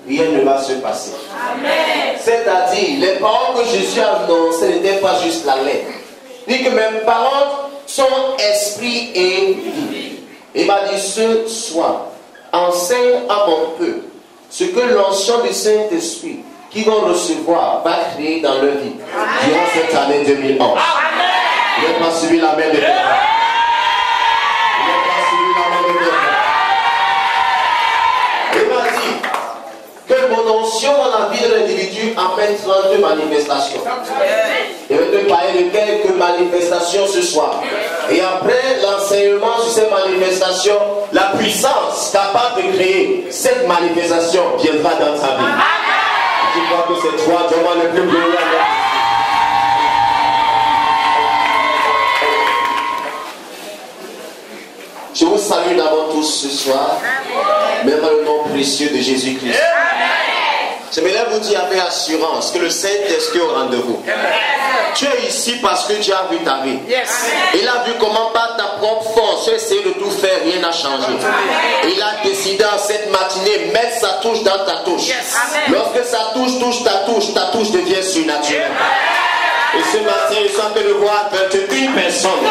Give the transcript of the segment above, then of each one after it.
Rien ne va se passer. C'est-à-dire, les paroles que Jésus a annoncées n'étaient pas juste la lettre. Dit que mes paroles sont esprit et vie. Il m'a dit ce soir, enseigne à mon peuple ce que l'onction du Saint-Esprit qu'ils vont recevoir va créer dans leur vie durant cette année 2011. Vous n'avez pas suivi la main de Dieu. Vous n'avez pas suivi la main de Dieu. Il m'a dit que mon onction dans la vie de l'individu amène 32 manifestations. Je vais te parler de quelques manifestations ce soir. Et après l'enseignement sur ces manifestations, la puissance capable de créer cette manifestation viendra dans ta vie. Tu crois que c'est toi, Dieu le plus glorieux. Je vous salue d'abord tous ce soir, même dans le nom précieux de Jésus-Christ. J'aimerais vous dire avec assurance que le Saint-Esprit est au rendez-vous. Tu es ici parce que Dieu a vu ta vie. Il a vu comment par ta propre force, tu as essayé de tout faire, rien n'a changé. Il a décidé en cette matinée de mettre sa touche dans ta touche. Lorsque sa touche touche ta touche devient surnaturelle. Et ce matin, je sens que de voir 21 personnes.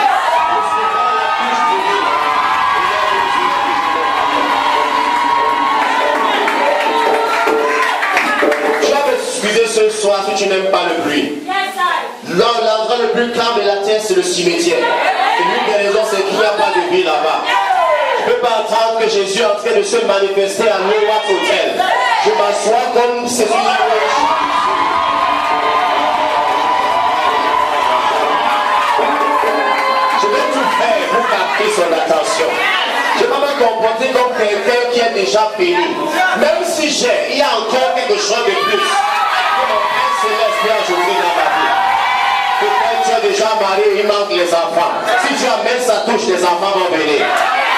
Ce soir, si tu n'aimes pas le bruit, l'endroit le plus calme de la terre, c'est le cimetière. Et l'une des raisons, c'est qu'il n'y a pas de vie là-bas. Tu ne peux pas attendre que Jésus est en train de se manifester à New York Hotel. Je m'assois comme c'est une Je vais tout faire pour capter son attention. Je ne vais pas me comporter comme quelqu'un qui est déjà fini. Même si il y a encore quelque chose de plus. Peut-être tu es déjà marié, il manque les enfants. Si tu amènes sa touche, les enfants vont venir.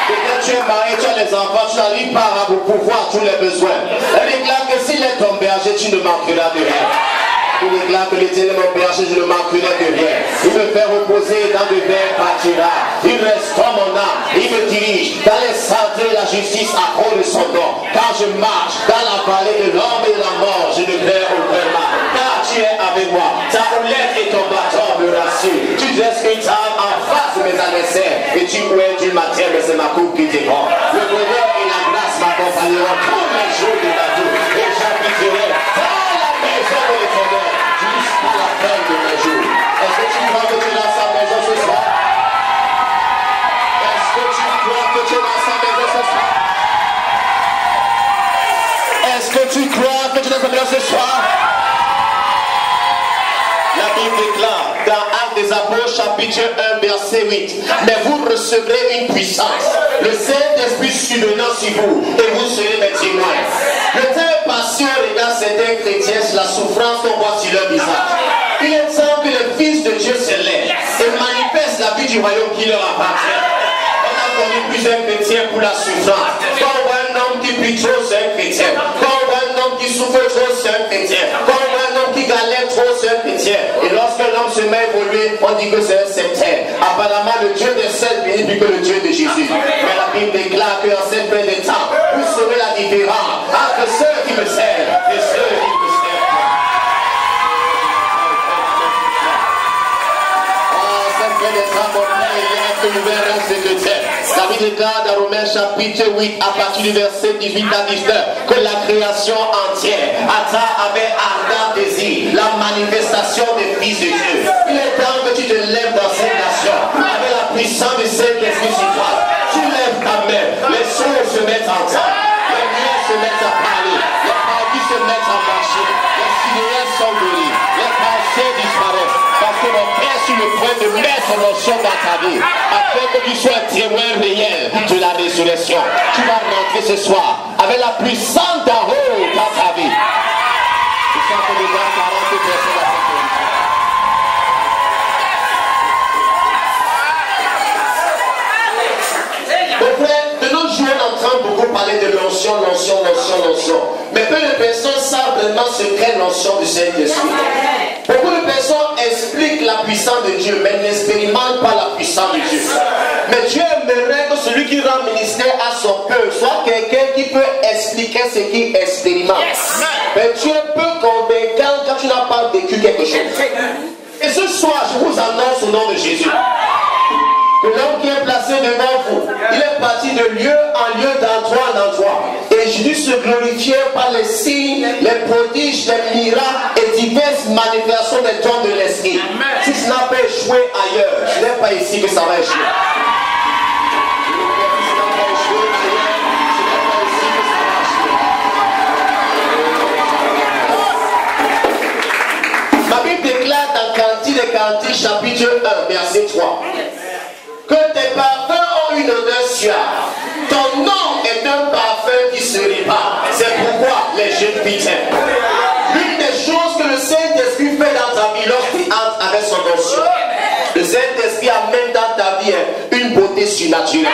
Peut-être tu es marié, tu as les enfants, tu as lui par pour pouvoir tous les besoins. Elle déclare que s'il est ton berger, tu ne manqueras de rien. Il déclare que l'Éternel est mon berger, je ne manquerai de rien. Il me fait reposer dans de verts pâtirages. Il restaure mon âme. Il me dirige dans les sentiers de la justice à cause de son nom. Quand je marche dans la vallée de l'ombre et de la mort, je ne crains aucun mal. Car tu es avec moi. Ta houlette et ton bâton me rassurent. Tu dresses une table en face de mes adversaires. Et tu ouais du matin, mais c'est ma coupe qui dépend. Le bonheur et la grâce m'accompagneront tous les jours de ma vie. Et j'habiterai dans la maison de l'Éternel jusqu'à la fin de mes jours. Est-ce que tu crois que tu es dans sa maison ce soir? Est-ce que tu crois que tu es dans sa maison ce soir? Est-ce que tu crois que tu es dans sa maison ce soir? La Bible déclare dans Actes des Apôtres chapitre 1 verset 8: mais vous recevrez une puissance, le Saint-Esprit survenant sur vous, et vous serez mes témoins. Le temps est passé, on regarde certains chrétiens sur la souffrance qu'on voit sur leur visage. Il est temps que le Fils de Dieu se lève et manifeste la vie du royaume qui leur appartient. On a connu plusieurs chrétiens pour la souffrance. Quand on voit un homme qui prie trop, c'est un chrétien. Quand on voit un homme qui souffre trop, c'est un chrétien. Quand on voit un homme qui galère trop, c'est un chrétien. Et lorsque l'homme se met à évoluer, on dit que c'est un sectaire. Apparemment, le Dieu des saints est plus que le Dieu de Jésus. Mais la Bible déclare qu'en cette fin des temps, vous saurez la différence entre ceux qui me servent et ceux qui me servent. Oh, cette fin des temps, mon Père, il est que nous verrons ce que c'est. La Bible déclare dans Romains chapitre 8, à partir du verset 18 à 19, que la création entière attend avec ardent désir la manifestation des fils de Dieu. Il est temps que tu te lèves dans cette nation avec la puissance du Saint-Esprit sur toi. Tu lèves ta main, les sourds se mettent en temps, les lumières se mettent à parler, les parties se mettent à marcher, les signes sont guéris, les pensées disparaissent. Parce que mon Père est sur le point de mettre l'onction dans ta vie, afin que tu sois un témoin réel de la résurrection. Tu vas rentrer ce soir avec la puissance d'en haut dans ta vie. Tu sens que nous avons 40 personnes à cette position. Mon frère, de nos jours, on entend beaucoup parler de l'onction. Mais peu de personnes savent vraiment ce qu'est l'onction du Saint-Esprit. Beaucoup de personnes expliquent la puissance de Dieu, mais n'expérimentent pas la puissance de Dieu. Mais Dieu aimerait que celui qui rend ministère à son peuple soit quelqu'un qui peut expliquer ce qu'il expérimente. Mais Dieu peut convaincre quand tu n'as pas vécu quelque chose. Et ce soir, je vous annonce au nom de Jésus que l'homme qui est placé devant vous, il est parti de lieu en lieu, d'endroit en endroit. Et Jésus se glorifiait par les signes, les prodiges, les miracles et diverses manifestations des dons de l'esprit. Si ça n'a pas échoué ailleurs, ce n'est pas ici que ça va échouer. Ma Bible déclare dans Cantique des Cantiques, chapitre 1, verset 3. Que tes parfums ont une odeur suave. Ton nom est un parfum qui se répand. C'est pourquoi les jeunes filles t'aiment. L'une des choses que le Saint-Esprit fait dans ta vie lorsqu'il entre avec son onction, le Saint-Esprit amène dans ta vie une beauté surnaturelle.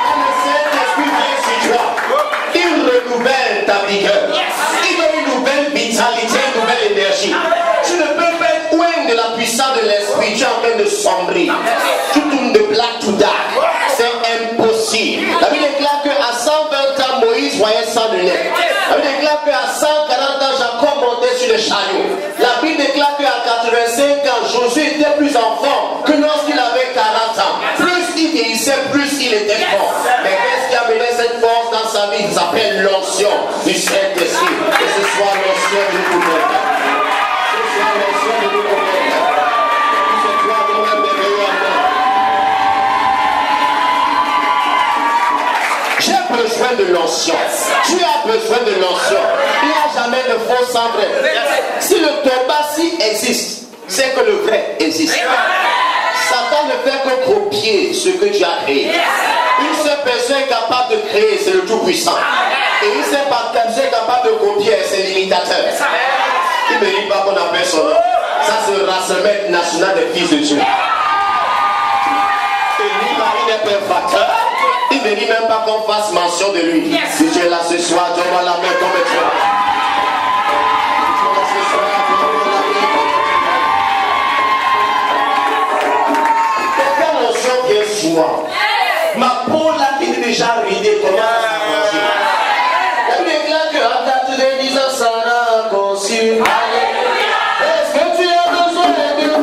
Quand le Saint-Esprit vient sur toi, il renouvelle ta vigueur. Il donne une nouvelle vitalité, une nouvelle énergie. Tu ne peux pas être loin de la puissance de l'esprit. Tu es en train de sombrer. Tu tournes de black to dark. C'est impossible. La Bible déclare qu'à 120 ans, Moïse voyait sans lunettes. La Bible déclare qu'à 140 ans, Jacob montait sur le chariot. La Bible déclare qu'à 85 ans, Josué était plus en forme que lorsqu'il avait 40 ans. Plus il vieillissait, plus il était fort. Mais qu'est-ce qui a mené cette force dans sa vie? Il s'appelle l'onction du Saint-Esprit. Que ce soit l'onction du gouvernement. J'ai besoin de l'onction. Tu as besoin de l'onction. Il n'y a jamais de faux sans vrai. Si le tombassi existe, c'est que le vrai existe. Satan ne fait que copier ce que tu as créé. Une seule personne est capable de créer, c'est le Tout-Puissant. Et une seule personne est capable de copier, c'est l'imitateur. Il ne mérite pas qu'on appelle son nom. Ça, c'est le rassemblement national des fils de Dieu. Et lui, Marie n'est pas un facteur. Il ne mérite même pas qu'on fasse mention de lui. Si tu es là ce soir, donne-moi la main comme toi. Quelle notion qui est souvent. Ma peau là qui est déjà ridée, comment ça va manger? Elle déclare qu'en 90 ans, ça n'a conçu. Est-ce que tu as besoin de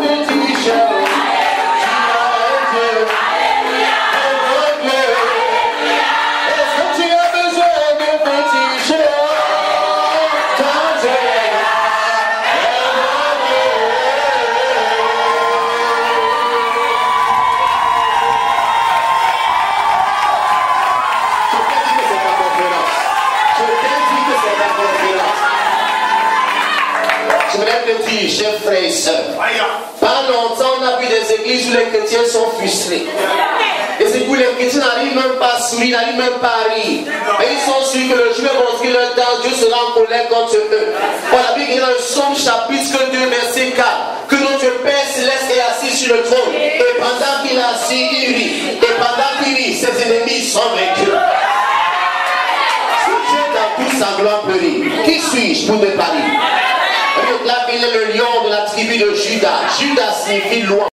petits chats? Chers frères et sœurs, pendant longtemps on a vu des églises où les chrétiens sont frustrés. Et c'est où les chrétiens n'arrivent même pas à sourire, n'arrivent même pas à rire. Et ils sont sûrs que le jour où ils vont leur temps, Dieu sera en colère contre eux. Bon, la Bible dit dans le Psaume chapitre 2 verset 4 que notre Père céleste est assis sur le trône. Et pendant qu'il est assis, il rit. Et pendant qu'il rit, ses ennemis sont vaincus. Si tu es dans tout sa gloire périt. Qui suis-je pour te parler? Réclame, il est le lion de la tribu de Judas. Judas signifie loi.